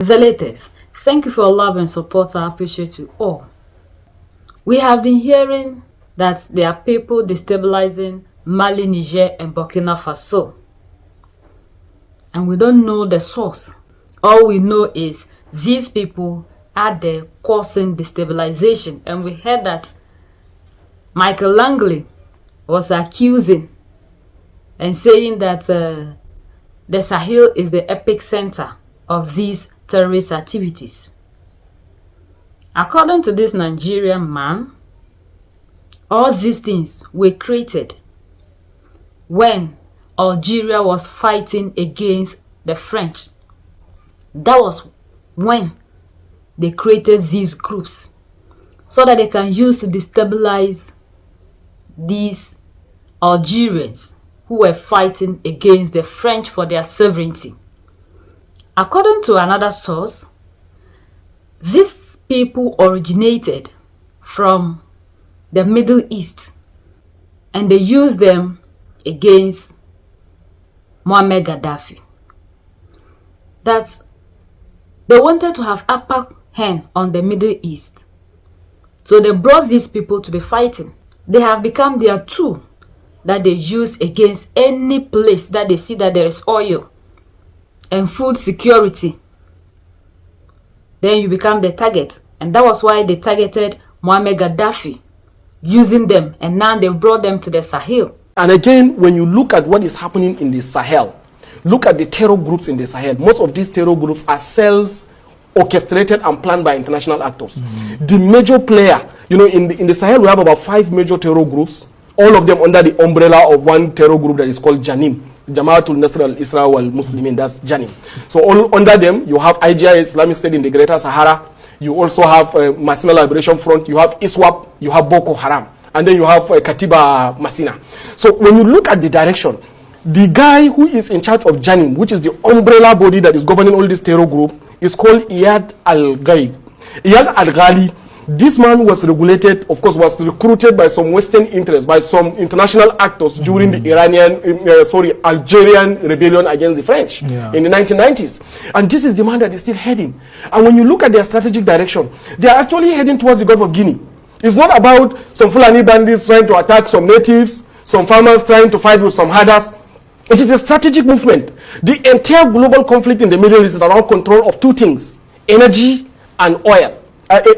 The latest. Thank you for your love and support. I appreciate you all. We have been hearing that there are people destabilizing Mali, Niger, and Burkina Faso. And we don't know the source. All we know is these people are there causing destabilization. And we heard that Michael Langley was accusing and saying that the Sahel is the epic center of these terrorist activities. According to this Nigerian man, all these things were created when Algeria was fighting against the French. That was when they created these groups so that they can use to destabilize these Algerians who were fighting against the French for their sovereignty. According to another source, these people originated from the Middle East and they used them against Muammar Gaddafi. That they wanted to have upper hand on the Middle East. So they brought these people to be fighting. They have become their tool that they use against any place that they see that there is oil and food security. Then you become the target. And that was why they targeted Muammar Gaddafi, using them. And now they brought them to the Sahel. And again, when you look at what is happening in the Sahel, look at the terror groups in the Sahel. Most of these terror groups are cells orchestrated and planned by international actors. The major player, in the Sahel, we have about 5 major terror groups, all of them under the umbrella of one terror group that is called Janim. Jamaatul Nasr al-Isra wal-Muslimin, that's Janim. So all under them, you have IGI, Islamic State in the Greater Sahara. You also have Masina Liberation Front. You have ISWAP. You have Boko Haram. And then you have Katiba Masina. So when you look at the direction, the guy who is in charge of Janim, which is the umbrella body that is governing all this terror group, is called Iyad al-Ghali. Iyad al-Ghali, this man was regulated, of course, was recruited by some Western interests, by some international actors during the Algerian rebellion against the French in the 1990s. And this is the man that is still heading. And when you look at their strategic direction, they are actually heading towards the Gulf of Guinea. It's not about some Fulani bandits trying to attack some natives, some farmers trying to fight with some herders. It is a strategic movement. The entire global conflict in the Middle East is around control of 2 things: energy and oil.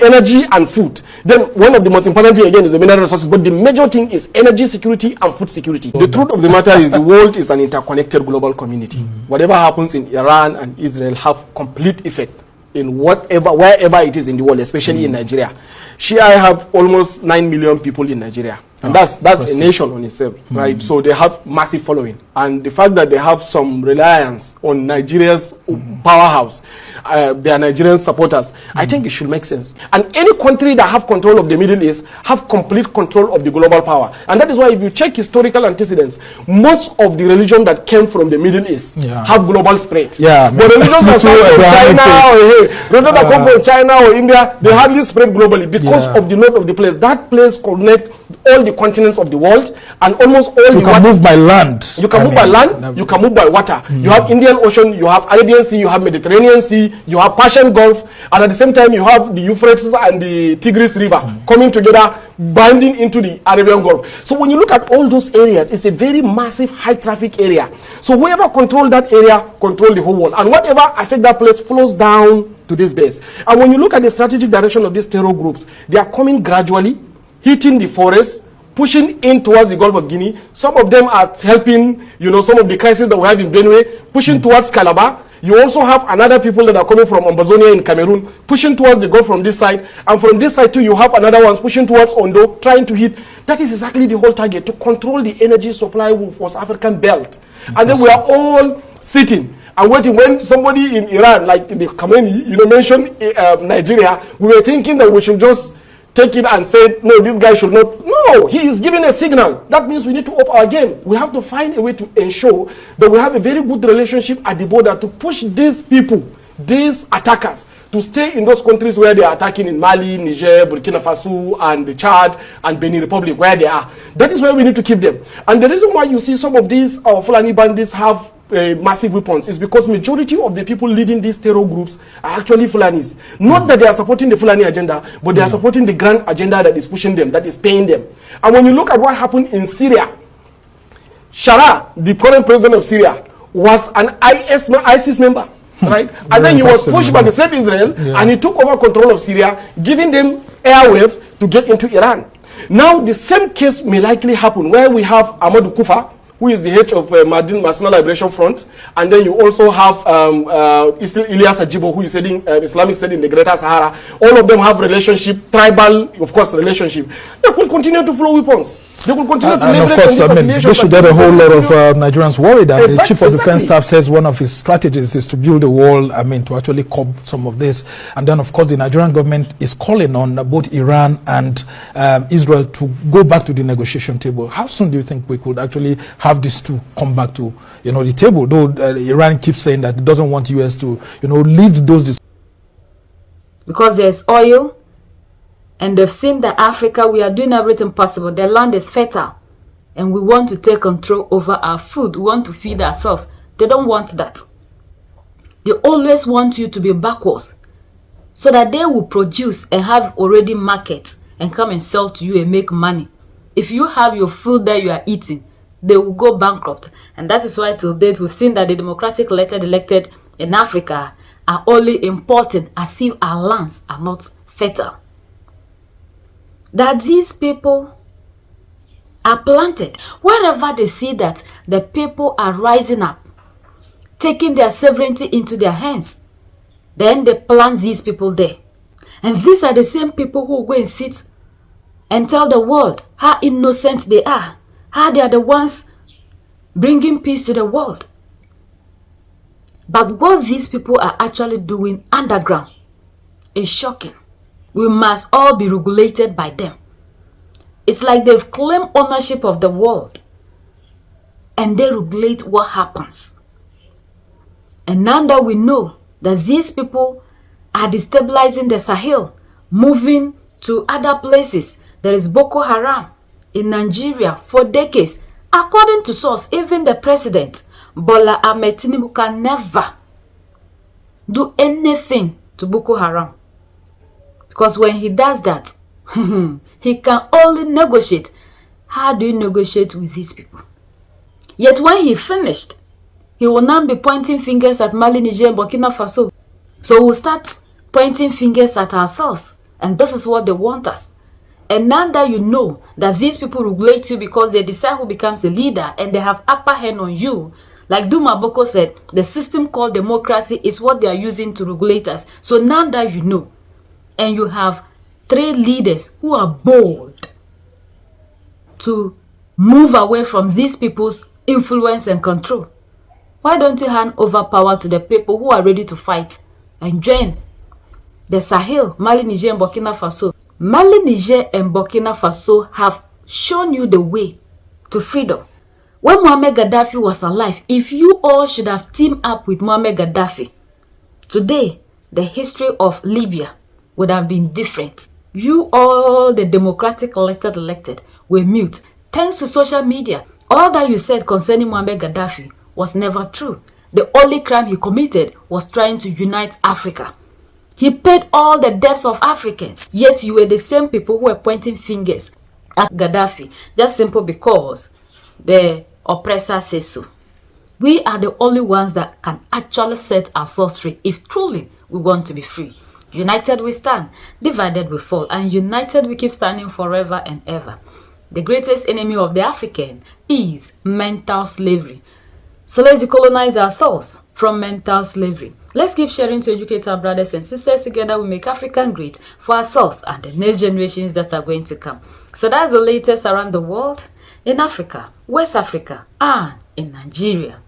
Energy and food. Then one of the most important thing again is the mineral resources, but the major thing is energy security and food security. The truth of the matter is the world is an interconnected global community. Whatever happens in Iran and Israel have complete effect in wherever it is in the world, especially in Nigeria. I have almost 9 million people in Nigeria. And that's a nation on itself, right? So they have massive following. And the fact that they have some reliance on Nigeria's powerhouse, their Nigerian supporters, I think it should make sense. And any country that have control of the Middle East have complete control of the global power. And that is why if you check historical antecedents, most of the religion that came from the Middle East have global spread. But religions that come from China or India, they hardly spread globally because of the node of the place. That place connects all the continents of the world, and almost all you can move by land. You can move by land, you can move by water. You have Indian Ocean, you have Arabian Sea, you have Mediterranean Sea, you have Persian Gulf, and at the same time you have the Euphrates and the Tigris River coming together, binding into the Arabian Gulf. So when you look at all those areas, it's a very massive high traffic area. So whoever control that area control the whole world, and whatever affect that place flows down to this base. And when you look at the strategic direction of these terror groups, they are coming gradually, hitting the forest, pushing in towards the Gulf of Guinea. Some of them are helping, some of the crises that we have in Benue, pushing towards Calabar. You also have another people that are coming from Ambazonia in Cameroon, pushing towards the Gulf from this side. And from this side too, you have another ones pushing towards Ondo, trying to hit. That is exactly the whole target, to control the energy supply with West African belt. And then we are all sitting and waiting. When somebody in Iran, like the Khamenei, mentioned Nigeria, we were thinking that we should just take it and say, no, this guy should not. No, he is giving a signal. That means we need to up our game. We have to find a way to ensure that we have a very good relationship at the border to push these people, these attackers, to stay in those countries where they are attacking, in Mali, Niger, Burkina Faso, and Chad, and Benin Republic, where they are. That is where we need to keep them. And the reason why you see some of these Fulani bandits have massive weapons is because majority of the people leading these terror groups are actually Fulanis. Not that they are supporting the Fulani agenda, but they are supporting the grand agenda that is pushing them, that is paying them. And when you look at what happened in Syria, Shara, the current president of Syria, was an ISIS member. Right? And then he was pushed by the same Israel, and he took over control of Syria, giving them airwaves to get into Iran. Now, the same case may likely happen where we have Amadou Kufa, who is the head of National Liberation Front, and then you also have Ilyas Ajibo, who is heading Islamic State in the Greater Sahara. All of them have relationship, tribal, of course, relationship. They will continue to flow weapons. They will continue to and of course, I mean, this should get a whole lot of Nigerians worried. And the Chief of Defense Staff says one of his strategies is to build a wall, I mean, to actually curb some of this. And then, of course, the Nigerian government is calling on both Iran and Israel to go back to the negotiation table. How soon do you think we could actually have these two come back to, the table? Though Iran keeps saying that it doesn't want US to, lead those discussions. Because there's oil, and they've seen that Africa, we are doing everything possible. The land is fertile, and we want to take control over our food. We want to feed ourselves. They don't want that. They always want you to be backwards, so that they will produce and have already market and come and sell to you and make money. If you have your food that you are eating, they will go bankrupt. And that is why till date we've seen that the democratic elected in Africa are only importing as if our lands are not fertile. That these people are planted. Wherever they see that the people are rising up, taking their sovereignty into their hands, then they plant these people there. And these are the same people who go and sit and tell the world how innocent they are, how they are the ones bringing peace to the world. But what these people are actually doing underground is shocking. We must all be regulated by them. It's like they've claimed ownership of the world, and they regulate what happens. And now that we know that these people are destabilizing the Sahel, moving to other places, there is Boko Haram in Nigeria for decades. According to source, even the president, Bola Ahmed Tinubu, can never do anything to Boko Haram. Because when he does that, he can only negotiate. How do you negotiate with these people? Yet when he finished, he will now be pointing fingers at Mali, Niger, and Burkina Faso. So we'll start pointing fingers at ourselves. And this is what they want us. And now that you know that these people regulate you because they decide who becomes a leader and they have upper hand on you, like Duma Boko said, the system called democracy is what they are using to regulate us. So now that you know, and you have 3 leaders who are bold to move away from these people's influence and control, why don't you hand over power to the people who are ready to fight and join the Sahel, Mali, Niger, and Burkina Faso? Mali, Niger, and Burkina Faso have shown you the way to freedom. When Muammar Gaddafi was alive, if you all should have teamed up with Muammar Gaddafi, today the history of Libya would have been different. You all, the democratic elected, were mute. Thanks to social media, all that you said concerning Muammar Gaddafi was never true. The only crime he committed was trying to unite Africa. He paid all the debts of Africans. Yet you were the same people who were pointing fingers at Gaddafi, just simply because the oppressor says so. We are the only ones that can actually set ourselves free if truly we want to be free. United we stand, divided we fall, and united we keep standing forever and ever. The greatest enemy of the African is mental slavery. So let's decolonize ourselves from mental slavery. Let's keep sharing to educate our brothers and sisters. Together we make Africa great for ourselves and the next generations that are going to come. So that's the latest around the world, in Africa, West Africa, and in Nigeria.